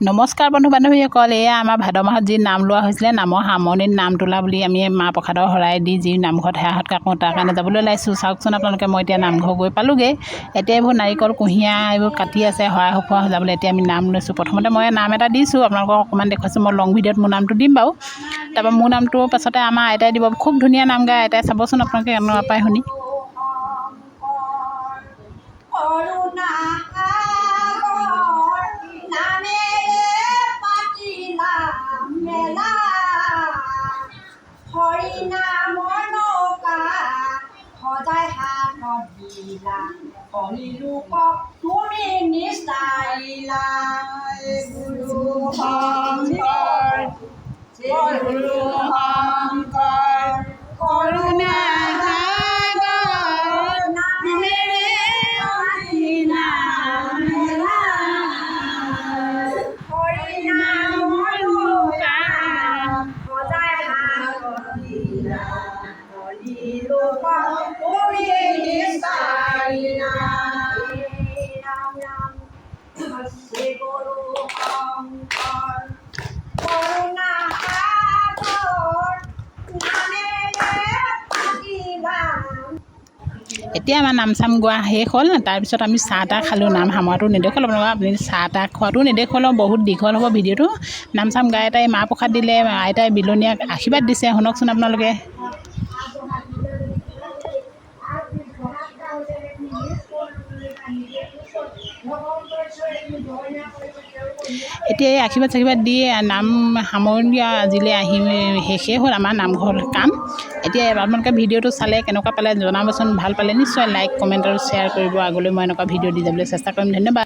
নমস্কাৰ বন্ধু বান্ধৱীসকল, এয়া আমাৰ ভাদ মাহত যি নাম লোৱা হৈছিলে, নামৰ সামৰণিত নাম তোলা বুলি আমি মাহ প্ৰসাদৰ শৰাই দি যি নামঘৰত সেৱাসৎ কাকোঁ তাৰ কাৰণে যাবলৈ ওলাইছোঁ। চাওকচোন আপোনালোকে, মই এতিয়া নামঘৰ গৈ পালোঁগৈ। এতিয়া এইবোৰ নাৰিকল কুঁহিয়া এইবোৰ কাটি আছে শৰাই সঁফুৰা যাবলৈ। এতিয়া আমি নাম লৈছোঁ। প্ৰথমতে মই নাম এটা দিছোঁ, আপোনালোকক অকণমান দেখুৱাইছোঁ। মই লং ভিডিঅ'ত মোৰ নামটো দিম বাৰু। তাৰপৰা মোৰ নামটো পাছতে আমাৰ আইতাই দিব। খুব ধুনীয়া নাম গায় আইতাই, চাবচোন আপোনালোকে কেনেকুৱা পায় শুনি। তুমি নিষ্ঠাইলা গুৰু শংকৰ কৰোণা এতিয়া আমাৰ নাম চাম গোৱা শেষ হ'ল। তাৰপিছত আমি চাহ তাহ খালোঁ। নাম সামৰাটো নেদেখুৱালোঁ আপোনালোকক, আপুনি চাহ তাহ খোৱাটো নেদেখুৱালোঁ, বহুত দীঘল হ'ব ভিডিঅ'টো। নাম চাম গাই আইতাই মাহ প্ৰসাদ দিলে, আইতাই বিলনীয়াক আশীৰ্বাদ দিছে, শুনকচোন আপোনালোকে। এতিয়া এই আশীৰ্বাদ চাশীৰ্বাদ দি নাম সামৰণি আজিলৈ শেষেই হ'ল আমাৰ নামঘৰ কাম। এতিয়া আপোনালোকে ভিডিঅ'টো চালে কেনেকুৱা পালে জনাবচোন। ভাল পালে নিশ্চয় লাইক কমেণ্ট আৰু শ্বেয়াৰ কৰিব। আগলৈ মই এনেকুৱা ভিডিঅ' দি যাবলৈ চেষ্টা কৰিম। ধন্যবাদ।